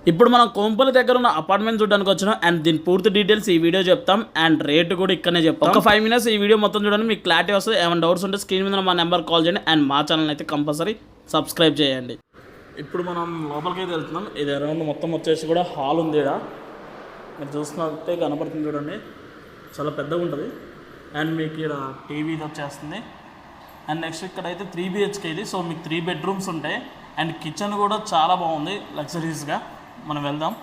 ఇప్పుడు మనం కోంపల్లి దగ్గర ఉన్న అపార్ట్మెంట్ చూడడానికి వచ్చినాం అండ్ దీని పూర్తి డీటెయిల్స్ ఈ వీడియో చెప్తాం అండ్ రేట్ కూడా ఇక్కడనే చెప్తాం. ఒక 5 minutes ఈ వీడియో మొత్తం చూడండి, మీకు క్లారిటీ వస్తుంది. ఏమైనా డౌట్స్ ఉంటే స్క్రీన్ మీద మా నెంబర్ కాల్ చేయండి అండ్ మా ఛానల్ అయితే కంపల్సరీ సబ్స్క్రైబ్ చేయండి. ఇప్పుడు మనం లోపలికి అయితే వెళ్తున్నాం. ఇది అరౌండ్ మొత్తం వచ్చేసి కూడా హాల్ ఉంది. ఇక్కడ మీరు చూస్తున్నట్టే కనపడుతుంది చూడండి, చాలా పెద్దగా ఉంటుంది. అండ్ మీకు ఇక్కడ టీవీ ఇది వచ్చేస్తుంది. అండ్ నెక్స్ట్ ఇక్కడైతే 3 BHK ఇది. సో మీకు 3 bedrooms ఉంటాయి అండ్ కిచెన్ కూడా చాలా బాగుంది లగ్జరీస్గా. మనం వెళ్దాం.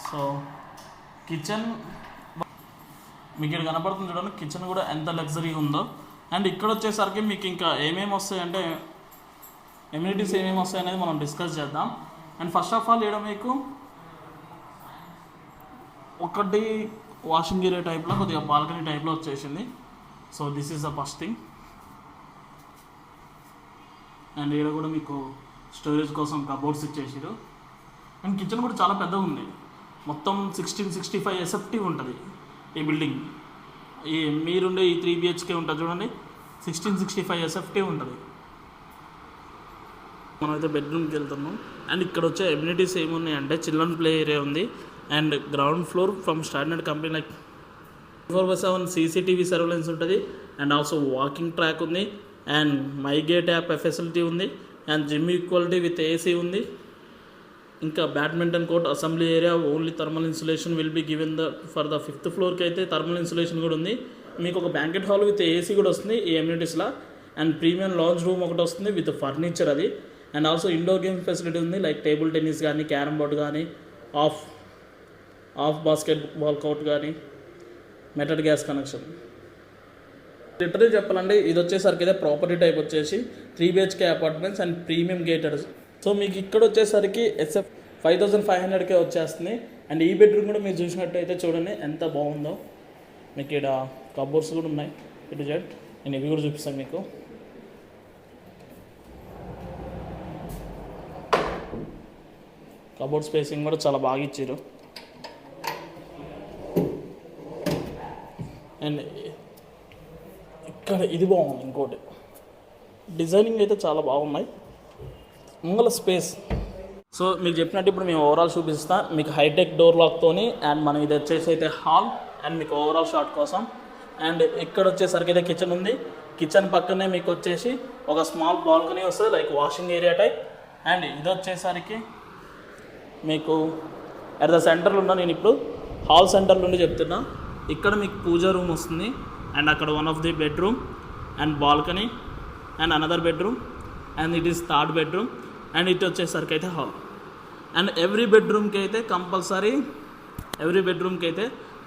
సో కిచెన్ మీకు ఇక్కడ కనపడుతుంది చూడండి, కిచెన్ కూడా ఎంత లగ్జరీగా ఉందో. అండ్ ఇక్కడ వచ్చేసరికి మీకు ఇంకా ఏమేమి వస్తాయి అంటే ఎమ్యూనిటీస్ ఏమేమి వస్తాయి అనేది మనం డిస్కస్ చేద్దాం. అండ్ ఫస్ట్ ఆఫ్ ఆల్ ఇక్కడ మీకు ఒకటి వాషింగ్ ఏరియా టైప్లో కొద్దిగా బాల్కనీ టైప్లో వచ్చేసింది. So this is the first thing. And ఇక్కడ కూడా మీకు స్టోరేజ్ కోసం కబోర్డ్స్ ఇచ్చేసారు. అండ్ కిచెన్ కూడా చాలా పెద్దగా ఉంది. మొత్తం 1665 SFT ఉంటుంది ఈ బిల్డింగ్. ఈ మీరుండే ఈ 3 BHK ఉంటుంది చూడండి, 1665 SFT ఉంటుంది. మనమైతే బెడ్రూమ్కి వెళ్తున్నాం. అండ్ ఇక్కడ వచ్చే ఎమ్యూనిటీస్ ఏమున్నాయంటే చిల్డ్రన్ ప్లే ఏరియా ఉంది and ground floor from standard company like 24/7 CCTV surveillance ఉంటుంది. అండ్ ఆల్సో వాకింగ్ ట్రాక్ ఉంది and my gate app facility ఉంది and gym equality with AC ఉంది. ఇంకా badminton court, assembly area, only thermal insulation will be given for the 5th floorకి అయితే thermal insulation కూడా ఉంది. మీకు ఒక బ్యాంకెట్ హాల్ విత్ AC కూడా వస్తుంది ఈ ఎమ్యూనిటీస్లో. అండ్ ప్రీమియం లాంజ్ రూమ్ ఒకటి వస్తుంది విత్ ఫర్నిచర్ అది. And also indoor game facility ఉంది లైక్ టేబుల్ టెన్నిస్ కానీ, క్యారమ్ బోర్డ్ కానీ, ఆఫ్ బాస్కెట్ బాల్ కోర్ట్ కానీ, మెటల్ గ్యాస్ కనెక్షన్. లిటరలీ చెప్పాలంటే ఇది వచ్చేసరికి అయితే ప్రాపర్టీ టైప్ వచ్చేసి 3 BHK apartments and premium gated. So మీకు ఇక్కడ వచ్చేసరికి SF 5500కే వచ్చేస్తుంది. అండ్ ఈ బెడ్రూమ్ కూడా మీరు చూసినట్టయితే చూడండి ఎంత బాగుందో. మీకు ఇక్కడ కబోర్డ్స్ కూడా ఉన్నాయి ఇటు జెడ్. నేను ఇవి కూడా చూపిస్తాను మీకు. కబోర్డ్ స్పేసింగ్ కూడా చాలా బాగా ఇచ్చారు. అండ్ ఇక్కడ ఇది బాగుంది, ఇంకోటి డిజైనింగ్ అయితే చాలా బాగున్నాయి. ముంగల స్పేస్. సో మీకు చెప్పినట్టు ఇప్పుడు మేము ఓవరాల్ చూపిస్తాం మీకు హైటెక్ డోర్ లాక్తోని. అండ్ మనం ఇది వచ్చేసి అయితే హాల్ అండ్ మీకు ఓవరాల్ షాట్ కోసం. అండ్ ఇక్కడ వచ్చేసరికి అయితే కిచెన్ ఉంది. కిచెన్ పక్కనే మీకు వచ్చేసి ఒక స్మాల్ బాల్కనీ వస్తుంది like washing area type. And ఇది వచ్చేసరికి మీకు అట్ ద సెంటర్లో ఉన్న, నేను ఇప్పుడు హాల్ సెంటర్ నుండి చెప్తున్నా, ఇక్కడ మీకు పూజా రూమ్ వస్తుంది. అండ్ అక్కడ one of the bedroom and balcony and another bedroom and it is 3rd bedroom. And ఇటు వచ్చేసరికి అయితే హాల్. అండ్ ఎవ్రీ బెడ్రూమ్కి అయితే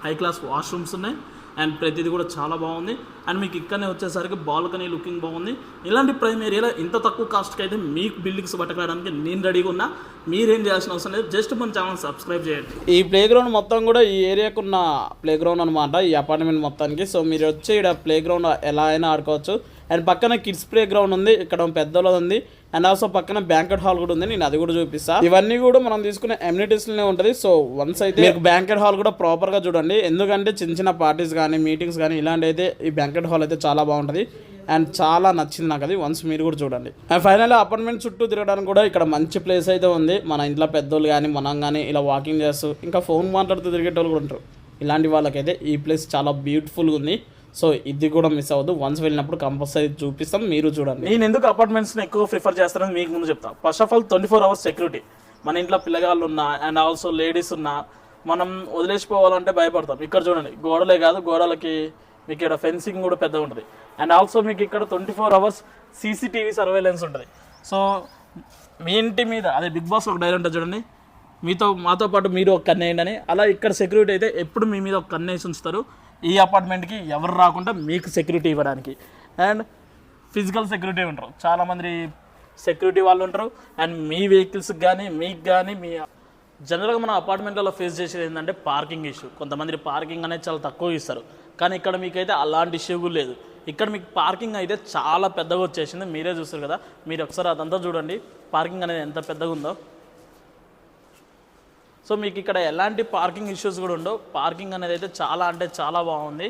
హై క్లాస్ వాష్రూమ్స్ ఉన్నాయి. అండ్ ప్రతిదీ కూడా చాలా బాగుంది. అండ్ మీకు ఇక్కడనే వచ్చేసరికి బాల్కనీ లుకింగ్ బాగుంది. ఇలాంటి ప్రైమ్ ఏరియాలో ఇంత తక్కువ కాస్ట్కి అయితే మీకు బిల్డింగ్స్ పట్టుకోవడానికి నేను రెడీగా ఉన్నా. మీరేం చేయాల్సిన అవసరం లేదు, జస్ట్ మన ఛానల్ సబ్స్క్రైబ్ చేయండి. ఈ ప్లే గ్రౌండ్ మొత్తం కూడా ఈ ఏరియాకు ఉన్న ప్లే గ్రౌండ్ అనమాట, ఈ అపార్ట్మెంట్ మొత్తానికి. సో మీరు వచ్చి ఇక్కడ ప్లే గ్రౌండ్ ఎలా అయినా ఆడుకోవచ్చు. అండ్ పక్కన కిడ్స్ ప్లే గ్రౌండ్ ఉంది, ఇక్కడ పెద్దోళ్ళది ఉంది. అండ్ ఆల్సో పక్కన బ్యాంకెట్ హాల్ కూడా ఉంది, నేను అది కూడా చూపిస్తాను. ఇవన్నీ కూడా మనం తీసుకునే ఎమ్యూనిటీస్లోనే ఉంటుంది. సో వన్స్ అయితే మీకు బ్యాంకెట్ హాల్ కూడా ప్రాపర్గా చూడండి, ఎందుకంటే చిన్న చిన్న పార్టీస్ కానీ, మీటింగ్స్ కానీ ఇలాంటి అయితే ఈ బ్యాంకెట్ హాల్ అయితే చాలా బాగుంటుంది. అండ్ చాలా నచ్చింది నాకు అది. వన్స్ మీరు కూడా చూడండి. అండ్ ఫైనల్లీ అపార్ట్మెంట్ చుట్టూ తిరగడానికి కూడా ఇక్కడ మంచి ప్లేస్ అయితే ఉంది. మన ఇంట్లో పెద్దోళ్ళు కానీ, మనం కానీ ఇలా వాకింగ్ చేస్తూ ఇంకా ఫోన్ మాట్లాడుతూ తిరిగేటోళ్ళు కూడా ఉంటారు. ఇలాంటి వాళ్ళకైతే ఈ ప్లేస్ చాలా బ్యూటిఫుల్గా ఉంది. సో ఇది కూడా మిస్ అవ్వద్దు. వన్స్ వెళ్ళినప్పుడు కంపల్సరీ చూపిస్తాం, మీరు చూడండి. నేను ఎందుకు అపార్ట్మెంట్స్ని ఎక్కువ ప్రిఫర్ చేస్తానని మీకు ముందు చెప్తాను. First of all 24 hours security. మన ఇంట్లో పిల్లగాళ్ళు ఉన్నా అండ్ ఆల్సో లేడీస్ ఉన్నా మనం వదిలేసిపోవాలంటే భయపడతాం. ఇక్కడ చూడండి, గోడలే కాదు, గోడలకి మీకు ఇక్కడ ఫెన్సింగ్ కూడా పెద్దగా ఉంటుంది. అండ్ ఆల్సో మీకు ఇక్కడ 24 hours CCTV సర్వేలెన్స్ ఉంటుంది. సో మీ ఇంటి మీద అదే బిగ్ బాస్ ఒక డైలాగ్ ఉంటుంది చూడండి, మాతో పాటు మీరు ఒక కన్నేయండి అని. అలా ఇక్కడ సెక్యూరిటీ అయితే ఎప్పుడు మీ మీద ఒక కన్నేసి ఉంచుతారు. ఈ అపార్ట్మెంట్కి ఎవరు రాకుండా మీకు సెక్యూరిటీ ఇవ్వడానికి. అండ్ ఫిజికల్ సెక్యూరిటీ ఉంటారు, చాలామంది సెక్యూరిటీ వాళ్ళు ఉంటారు. అండ్ మీ వెహికల్స్కి కానీ, మీకు కానీ, మీ జనరల్గా మన అపార్ట్మెంట్లలో ఫేస్ చేసేది ఏంటంటే పార్కింగ్ ఇష్యూ. కొంతమంది పార్కింగ్ అనేది చాలా తక్కువ ఇస్తారు, కానీ ఇక్కడ మీకైతే అలాంటి ఇష్యూ కూడా లేదు. ఇక్కడ మీకు పార్కింగ్ అయితే చాలా పెద్దగా వచ్చేసింది, మీరే చూస్తారు కదా. మీరు ఒకసారి అదంతా చూడండి, పార్కింగ్ అనేది ఎంత పెద్దగా ఉందో. సో మీకు ఇక్కడ ఎలాంటి పార్కింగ్ ఇష్యూస్ కూడా ఉండవు. పార్కింగ్ అనేది అయితే చాలా అంటే చాలా బాగుంది.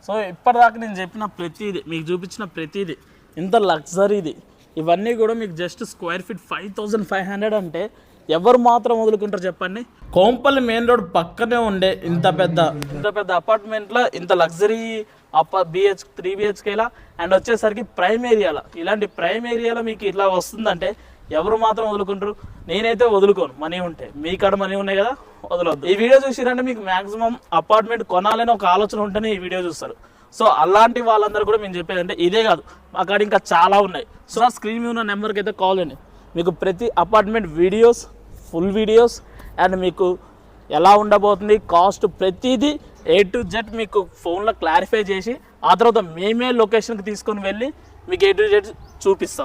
సో ఇప్పటిదాకా నేను చెప్పిన ప్రతిదీ, మీకు చూపించిన ప్రతిదీ ఎంత లగ్జరీది ఇవన్నీ కూడా మీకు జస్ట్ స్క్వేర్ ఫీట్ 5500 అంటే ఎవరు మాత్రం వదులుకుంటారు చెప్పండి. కోంపల్లి మెయిన్ రోడ్ పక్కనే ఉండే ఇంత పెద్ద అపార్ట్మెంట్లో ఇంత లగ్జరీ BH 3 BHKలా అండ్ వచ్చేసరికి ప్రైమ్ ఏరియాలో, ఇలాంటి ప్రైమ్ ఏరియాలో మీకు ఇట్లా వస్తుందంటే ఎవరు మాత్రం వదులుకుంటారు? నేనైతే వదులుకోను. మనీ ఉంటే, మీ కాడ మనీ ఉన్నాయి కదా, వదలొద్దు. ఈ వీడియో చూసిరంటే మీకు మాక్సిమం అపార్ట్మెంట్ కొనాలని ఒక ఆలోచన ఉంటేనే ఈ వీడియో చూస్తారు. సో అలాంటి వాళ్ళందరూ కూడా మేము చెప్పేది అంటే ఇదే కాదు, మా కాడ ఇంకా చాలా ఉన్నాయి. సో ఆ స్క్రీన్ మీద ఉన్న నెంబర్కి అయితే కాల్ చేయండి. మీకు ప్రతి apartment videos, full videos and మీకు ఎలా ఉండబోతుంది కాస్ట్ ప్రతిదీ A to Z మీకు ఫోన్లో క్లారిఫై చేసి ఆ తర్వాత మేమే లొకేషన్కి తీసుకొని వెళ్ళి మీకు A to Z చూపిస్తాం.